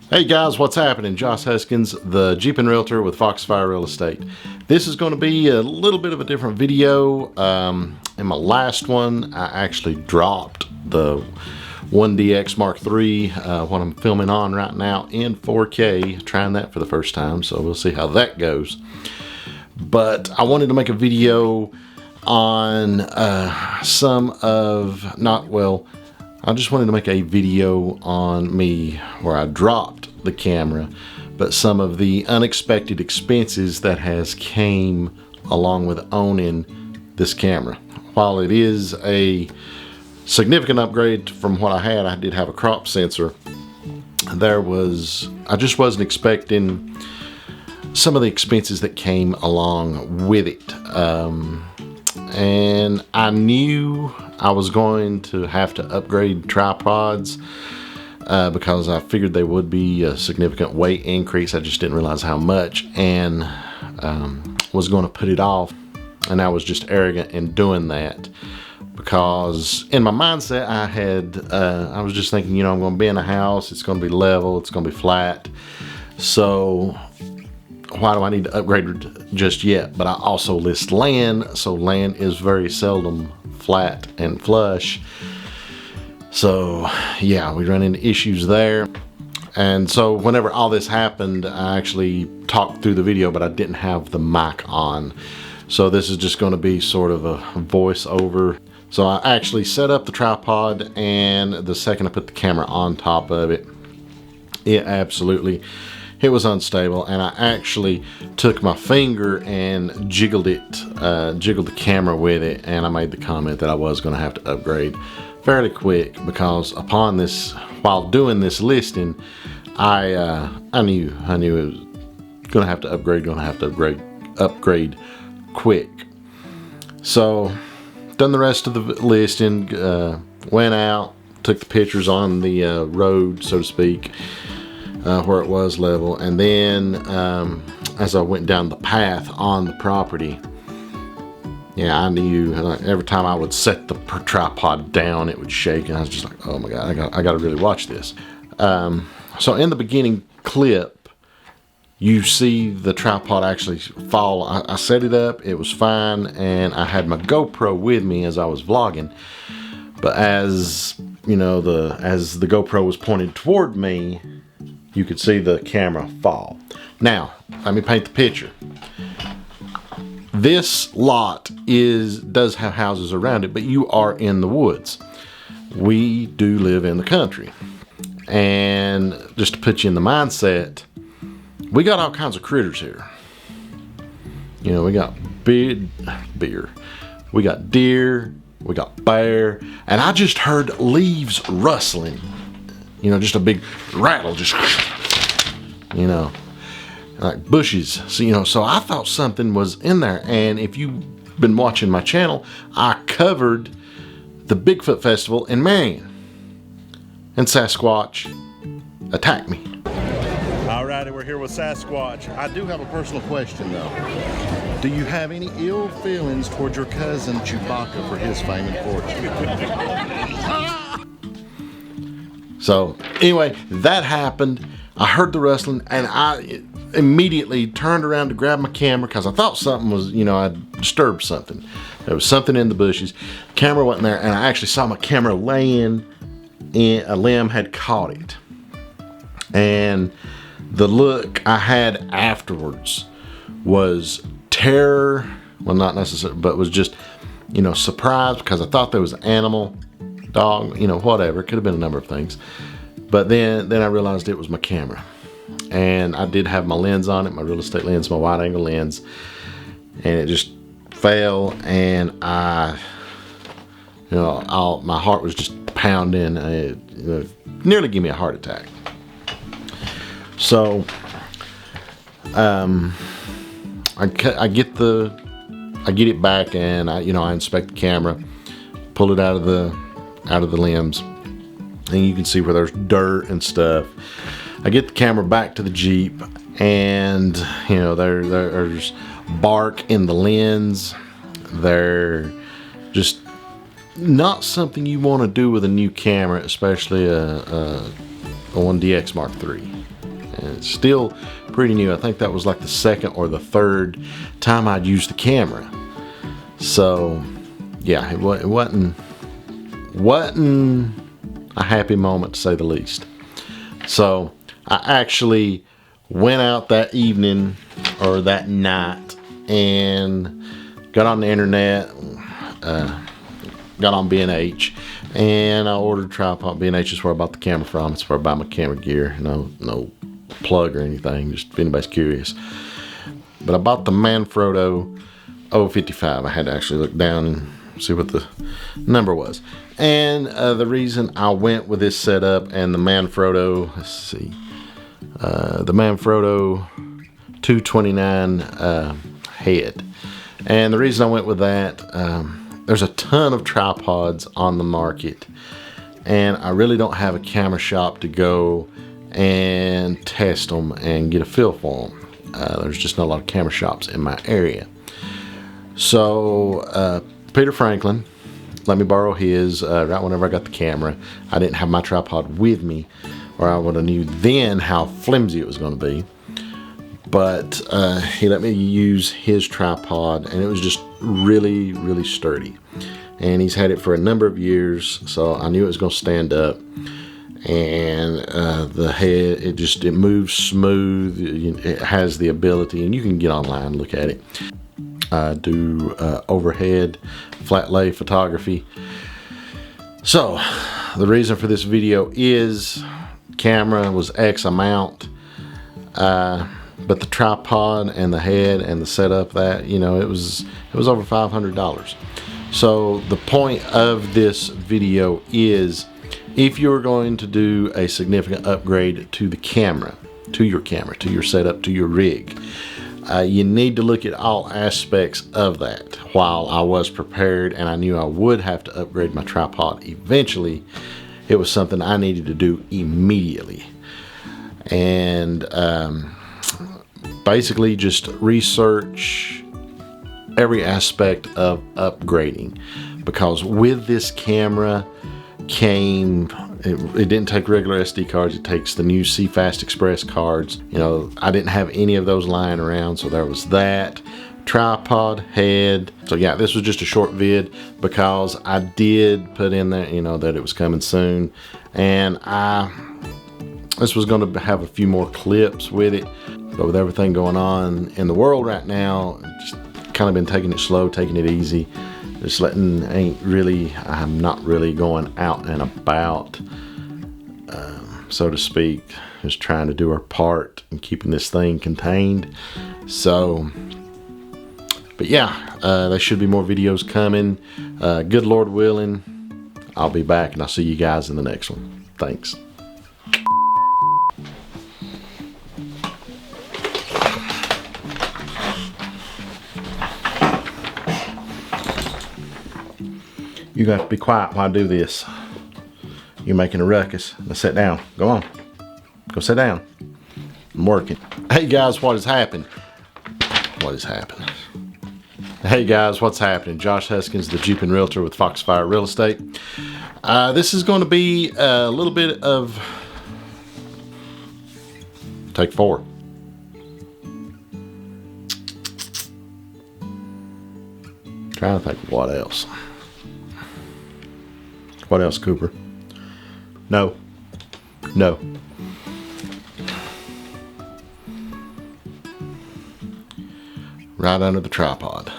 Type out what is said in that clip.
Hey guys, what's happening? Josh Huskins, the Jeepin Realtor with Foxfire Real Estate. This is going to be a little bit of a different video. In my last one, I actually dropped the IDX Mark III, what I'm filming on right now in 4K, trying that for the first time, so we'll see how that goes. But I wanted to make a video on I just wanted to make a video on me where I dropped the camera, but some of the unexpected expenses that has came along with owning this camera. While it is a significant upgrade from what I had, I did have a crop sensor. I just wasn't expecting some of the expenses that came along with it. And I knew I was going to have to upgrade tripods because I figured there would be a significant weight increase. I just didn't realize how much, and was going to put it off. And I was just arrogant in doing that because in my mindset I was just thinking, I'm going to be in a house, it's going to be level, it's going to be flat, so why do I need to upgrade just yet? But I also list land, so land is very seldom flat and flush. So yeah, we run into issues there. And so whenever all this happened, I actually talked through the video, but I didn't have the mic on. So this is just going to be sort of a voiceover. So I actually set up the tripod, and the second I put the camera on top of it, it was unstable, and I actually took my finger and jiggled the camera with it, and I made the comment that I was going to have to upgrade fairly quick because while doing this listing, I knew it was going to have to upgrade quick. So done the rest of the listing, went out, took the pictures on the road, so to speak, where it was level, and then as I went down the path on the property, I knew, like, every time I would set the tripod down, it would shake, and I was just like, oh my god, I got to really watch this. So in the beginning clip, you see the tripod actually fall. I set it up, it was fine, and I had my GoPro with me as I was vlogging, but as the GoPro was pointed toward me, you could see the camera fall. Now, let me paint the picture. This lot does have houses around it, but you are in the woods. We do live in the country. And just to put you in the mindset, we got all kinds of critters here. We got bear, we got deer, we got bear, and I just heard leaves rustling. Just a big rattle, just, like bushes. So I thought something was in there. And if you've been watching my channel, I covered the Bigfoot Festival in Marion, and Sasquatch attacked me. Alrighty, we're here with Sasquatch. I do have a personal question though. Do you have any ill feelings towards your cousin Chewbacca for his fame and fortune? So anyway, that happened. I heard the rustling, and I immediately turned around to grab my camera because I thought something was, I'd disturbed something. There was something in the bushes. Camera wasn't there, and I actually saw my camera laying in a limb had caught it. And the look I had afterwards was terror. Well, not necessarily, but was just, surprise, because I thought there was an animal, dog, whatever. It could have been a number of things. But then I realized it was my camera. And I did have my lens on it, my real estate lens, my wide angle lens. And it just fell, and my heart was just pounding. It nearly gave me a heart attack. So I get it back, and I inspect the camera, pull it out of the limbs, and you can see where there's dirt and stuff. I get the camera back to the Jeep, and there's bark in the lens. They're just not something you want to do with a new camera, especially a IDX Mark III. And it's still pretty new. I think that was like the second or the third time I'd used the camera. So yeah, it wasn't a happy moment, to say the least. So I actually went out that evening or that night and got on the internet, got on B&H, and I ordered a tripod. B&H is where I bought the camera from. It's where I buy my camera gear. No plug or anything, just if anybody's curious. But I bought the Manfrotto 055. I had to actually look down and see what the number was. And the reason I went with this setup and the Manfrotto, let's see, the Manfrotto 229 head. And the reason I went with that, there's a ton of tripods on the market, and I really don't have a camera shop to go and test them and get a feel for them. There's just not a lot of camera shops in my area. So Peter Franklin let me borrow his right whenever I got the camera. I didn't have my tripod with me, or I would have knew then how flimsy it was going to be. But he let me use his tripod, and it was just really, really sturdy. And he's had it for a number of years, so I knew it was going to stand up. And the head, it moves smooth. It has the ability, and you can get online and look at it. I do overhead flat lay photography. So the reason for this video is camera was X amount, but the tripod and the head and the setup, that it was over $500. So the point of this video is, if you're going to do a significant upgrade to the camera, to your setup, to your rig, you need to look at all aspects of that. While I was prepared and I knew I would have to upgrade my tripod eventually, it was something I needed to do immediately. And basically just research every aspect of upgrading, because with this camera came, it didn't take regular SD cards, it takes the new CFast Express cards. I didn't have any of those lying around, so there was that. Tripod, head. So yeah, this was just a short vid because I did put in there, that it was coming soon, and this was going to have a few more clips with it, but with everything going on in the world right now, just kind of been taking it slow, taking it easy. Just I'm not really going out and about, so to speak. Just trying to do our part and keeping this thing contained. So, but yeah, there should be more videos coming. Good Lord willing, I'll be back, and I'll see you guys in the next one. Thanks. You got to be quiet while I do this. You're making a ruckus. Now sit down. Go on. Go sit down. I'm working. Hey guys, what has happened? What has happened? Hey guys, what's happening? Josh Huskins, the Jeepin Realtor with Foxfire Real Estate. This is going to be a little bit of take 4. Trying to think of what else. What else, Cooper? No. Right under the tripod.